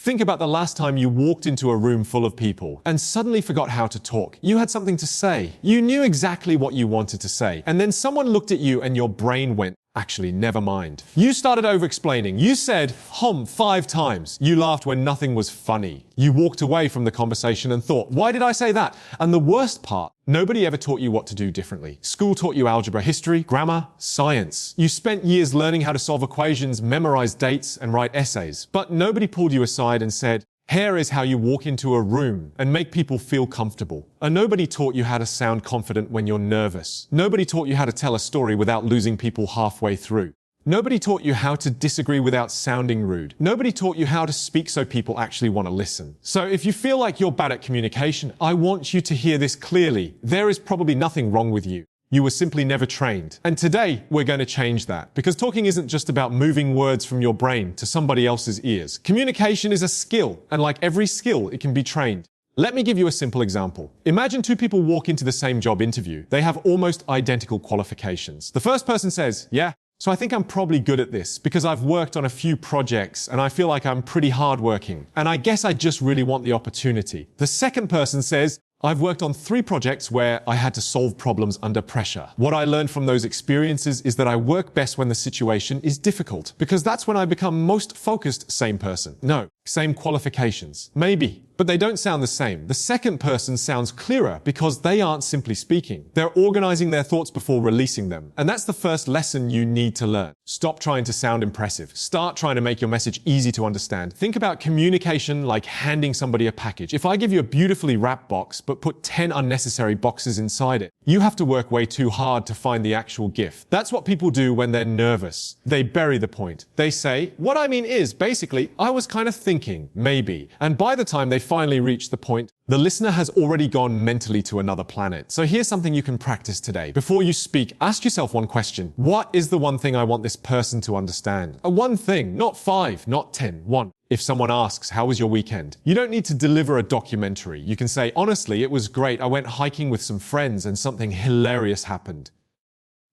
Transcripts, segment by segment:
Think about the last time you walked into a room full of people and suddenly forgot how to talk. You had something to say. You knew exactly what you wanted to say. And then someone looked at you and your brain went, actually, never mind. You started over-explaining. You said, 5 times. You laughed when nothing was funny. You walked away from the conversation and thought, why did I say that? And the worst part, nobody ever taught you what to do differently. School taught you algebra, history, grammar, science. You spent years learning how to solve equations, memorize dates, and write essays. But nobody pulled you aside and said, here is how you walk into a room and make people feel comfortable. And nobody taught you how to sound confident when you're nervous. Nobody taught you how to tell a story without losing people halfway through. Nobody taught you how to disagree without sounding rude. Nobody taught you how to speak so people actually want to listen. So if you feel like you're bad at communication, I want you to hear this clearly. There is probably nothing wrong with you. You were simply never trained. And today, we're going to change that. Because talking isn't just about moving words from your brain to somebody else's ears. Communication is a skill, and like every skill, it can be trained. Let me give you a simple example. Imagine two people walk into the same job interview. They have almost identical qualifications. The first person says, yeah, so I think I'm probably good at this because I've worked on a few projects and I feel like I'm pretty hardworking. And I guess I just really want the opportunity. The second person says, I've worked on 3 projects where I had to solve problems under pressure. What I learned from those experiences is that I work best when the situation is difficult, because that's when I become most focused. Same person. No, same qualifications. Maybe, but they don't sound the same. The second person sounds clearer because they aren't simply speaking. They're organizing their thoughts before releasing them. And that's the first lesson you need to learn. Stop trying to sound impressive. Start trying to make your message easy to understand. Think about communication like handing somebody a package. If I give you a beautifully wrapped box, but put 10 unnecessary boxes inside it, you have to work way too hard to find the actual gift. That's what people do when they're nervous. They bury the point. They say, what I mean is, basically, I was kind of thinking, maybe. And by the time they finally reach the point, the listener has already gone mentally to another planet. So here's something you can practice today. Before you speak, ask yourself one question. What is the one thing I want this person to understand? A one thing, not 5, not 10, one. If someone asks, how was your weekend? You don't need to deliver a documentary. You can say, honestly, it was great. I went hiking with some friends and something hilarious happened.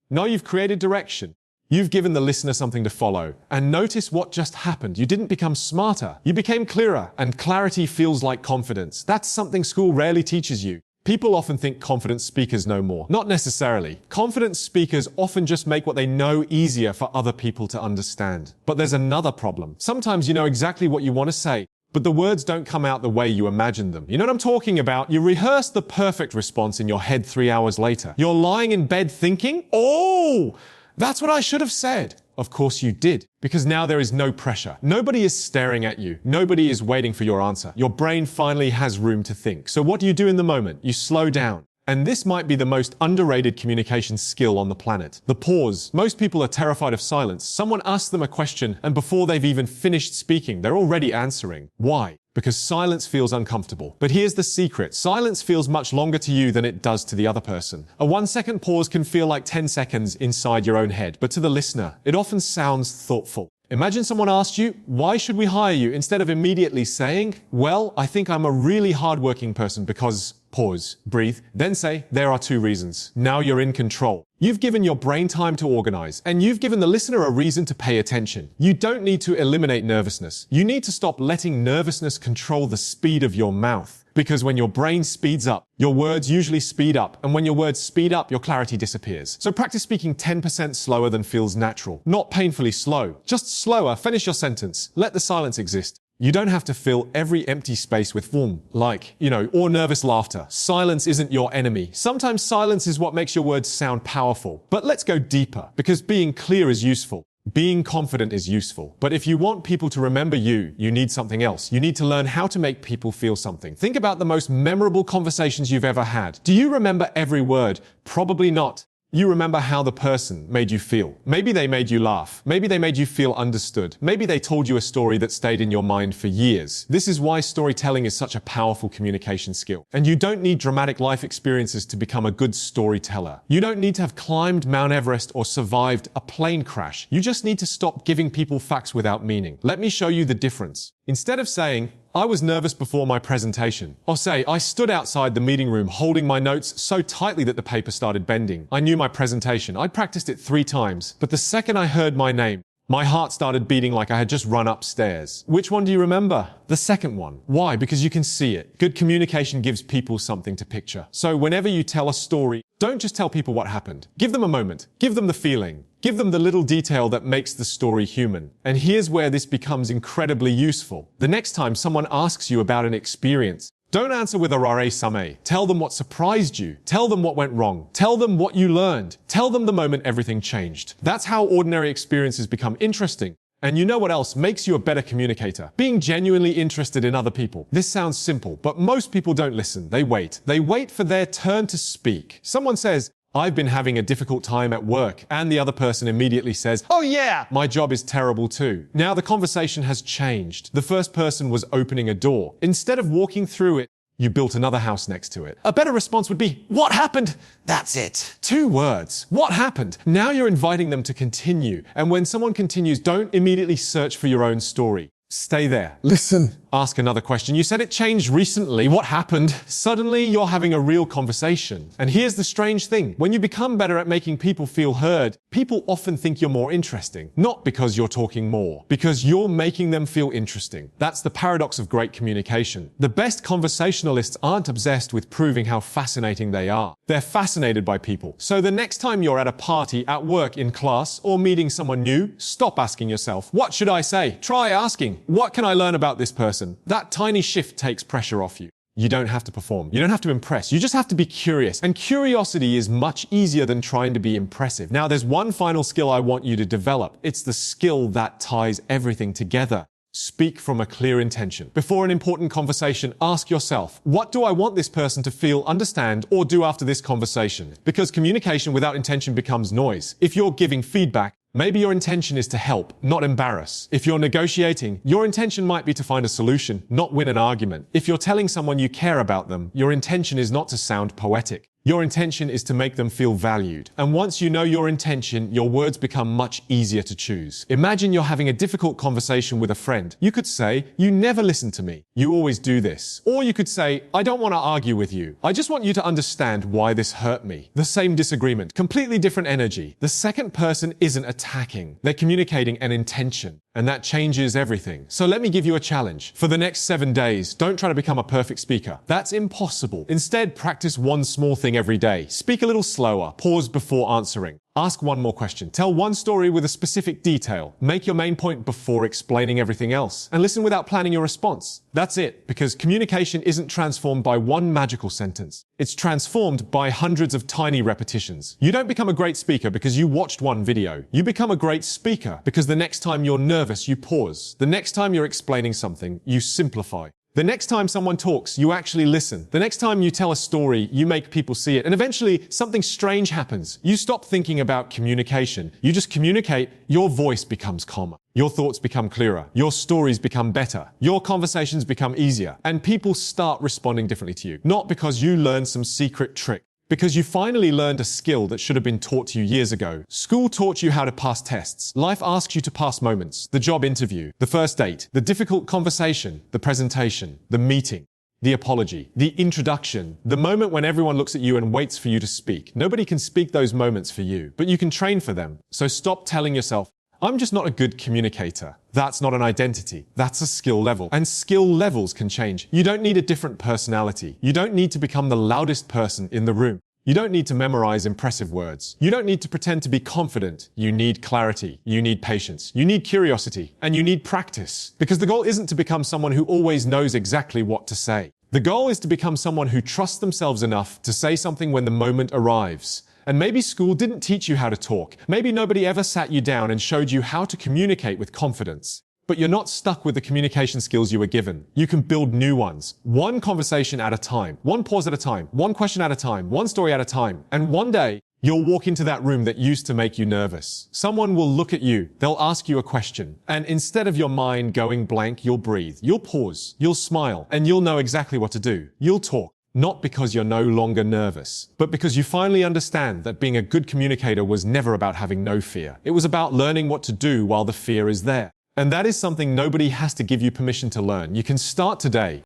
Now you've created direction. You've given the listener something to follow. And notice what just happened. You didn't become smarter. You became clearer. And clarity feels like confidence. That's something school rarely teaches you. People often think confident speakers know more. Not necessarily. Confident speakers often just make what they know easier for other people to understand. But there's another problem. Sometimes you know exactly what you want to say, but the words don't come out the way you imagined them. You know what I'm talking about? You rehearse the perfect response in your head 3 hours later. You're lying in bed thinking, oh, that's what I should have said. Of course you did, because now there is no pressure. Nobody is staring at you. Nobody is waiting for your answer. Your brain finally has room to think. So what do you do in the moment? You slow down. And this might be the most underrated communication skill on the planet. The pause. Most people are terrified of silence. Someone asks them a question, and before they've even finished speaking, they're already answering. Why? Because silence feels uncomfortable. But here's the secret. Silence feels much longer to you than it does to the other person. A 1-second pause can feel like 10 seconds inside your own head, but to the listener, it often sounds thoughtful. Imagine someone asked you, why should we hire you? Instead of immediately saying, well, I think I'm a really hardworking person because... Pause, breathe, then say, there are 2 reasons. Now you're in control. You've given your brain time to organize, and you've given the listener a reason to pay attention. You don't need to eliminate nervousness. You need to stop letting nervousness control the speed of your mouth. Because when your brain speeds up, your words usually speed up. And when your words speed up, your clarity disappears. So practice speaking 10% slower than feels natural. Not painfully slow. Just slower. Finish your sentence. Let the silence exist. You don't have to fill every empty space with or nervous laughter. Silence isn't your enemy. Sometimes silence is what makes your words sound powerful. But let's go deeper, because being clear is useful. Being confident is useful. But if you want people to remember you, you need something else. You need to learn how to make people feel something. Think about the most memorable conversations you've ever had. Do you remember every word? Probably not. You remember how the person made you feel. Maybe they made you laugh. Maybe they made you feel understood. Maybe they told you a story that stayed in your mind for years. This is why storytelling is such a powerful communication skill. And you don't need dramatic life experiences to become a good storyteller. You don't need to have climbed Mount Everest or survived a plane crash. You just need to stop giving people facts without meaning. Let me show you the difference. Instead of saying, I was nervous before my presentation, or say, I stood outside the meeting room holding my notes so tightly that the paper started bending. I knew my presentation. I'd practiced it 3 times, but the second I heard my name, My heart started beating like I had just run upstairs. Which one do you remember? The second one. Why? Because you can see it. Good communication gives people something to picture. So whenever you tell a story, don't just tell people what happened. Give them a moment. Give them the feeling. Give them the little detail that makes the story human. And here's where this becomes incredibly useful. The next time someone asks you about an experience, don't answer with a rare same. Tell them what surprised you. Tell them what went wrong. Tell them what you learned. Tell them the moment everything changed. That's how ordinary experiences become interesting. And you know what else makes you a better communicator? Being genuinely interested in other people. This sounds simple, but most people don't listen. They wait. They wait for their turn to speak. Someone says, I've been having a difficult time at work, and the other person immediately says, oh yeah, my job is terrible too. Now the conversation has changed. The first person was opening a door. Instead of walking through it, you built another house next to it. A better response would be, what happened? That's it. 2 words. What happened? Now you're inviting them to continue. And when someone continues, don't immediately search for your own story. Stay there. Listen. Ask another question. You said it changed recently. What happened? Suddenly, you're having a real conversation. And here's the strange thing. When you become better at making people feel heard, people often think you're more interesting. Not because you're talking more, because you're making them feel interesting. That's the paradox of great communication. The best conversationalists aren't obsessed with proving how fascinating they are. They're fascinated by people. So the next time you're at a party, at work, in class, or meeting someone new, stop asking yourself, what should I say? Try asking, what can I learn about this person? That tiny shift takes pressure off you. You don't have to perform. You don't have to impress. You just have to be curious. And curiosity is much easier than trying to be impressive. Now, there's one final skill I want you to develop. It's the skill that ties everything together. Speak from a clear intention. Before an important conversation, ask yourself, what do I want this person to feel, understand, or do after this conversation? Because communication without intention becomes noise. If you're giving feedback, maybe your intention is to help, not embarrass. If you're negotiating, your intention might be to find a solution, not win an argument. If you're telling someone you care about them, your intention is not to sound poetic. Your intention is to make them feel valued. And once you know your intention, your words become much easier to choose. Imagine you're having a difficult conversation with a friend. You could say, you never listen to me. You always do this. Or you could say, I don't want to argue with you. I just want you to understand why this hurt me. The same disagreement, completely different energy. The second person isn't attacking. They're communicating an intention. And that changes everything. So let me give you a challenge. For the next 7 days, don't try to become a perfect speaker. That's impossible. Instead, practice one small thing every day. Speak a little slower. Pause before answering. Ask one more question. Tell one story with a specific detail. Make your main point before explaining everything else. And listen without planning your response. That's it, because communication isn't transformed by one magical sentence. It's transformed by hundreds of tiny repetitions. You don't become a great speaker because you watched one video. You become a great speaker because the next time you're nervous, you pause. The next time you're explaining something, you simplify. The next time someone talks, you actually listen. The next time you tell a story, you make people see it. And eventually, something strange happens. You stop thinking about communication. You just communicate. Your voice becomes calmer. Your thoughts become clearer. Your stories become better. Your conversations become easier. And people start responding differently to you. Not because you learned some secret trick. Because you finally learned a skill that should have been taught to you years ago. School taught you how to pass tests. Life asks you to pass moments. The job interview, the first date, the difficult conversation, the presentation, the meeting, the apology, the introduction, the moment when everyone looks at you and waits for you to speak. Nobody can speak those moments for you, but you can train for them. So stop telling yourself, I'm just not a good communicator. That's not an identity. That's a skill level. And skill levels can change. You don't need a different personality. You don't need to become the loudest person in the room. You don't need to memorize impressive words. You don't need to pretend to be confident. You need clarity. You need patience. You need curiosity. And you need practice. Because the goal isn't to become someone who always knows exactly what to say. The goal is to become someone who trusts themselves enough to say something when the moment arrives. And maybe school didn't teach you how to talk. Maybe nobody ever sat you down and showed you how to communicate with confidence. But you're not stuck with the communication skills you were given. You can build new ones. One conversation at a time. One pause at a time. One question at a time. One story at a time. And one day, you'll walk into that room that used to make you nervous. Someone will look at you. They'll ask you a question. And instead of your mind going blank, you'll breathe. You'll pause. You'll smile. And you'll know exactly what to do. You'll talk. Not because you're no longer nervous, but because you finally understand that being a good communicator was never about having no fear. It was about learning what to do while the fear is there. And that is something nobody has to give you permission to learn. You can start today.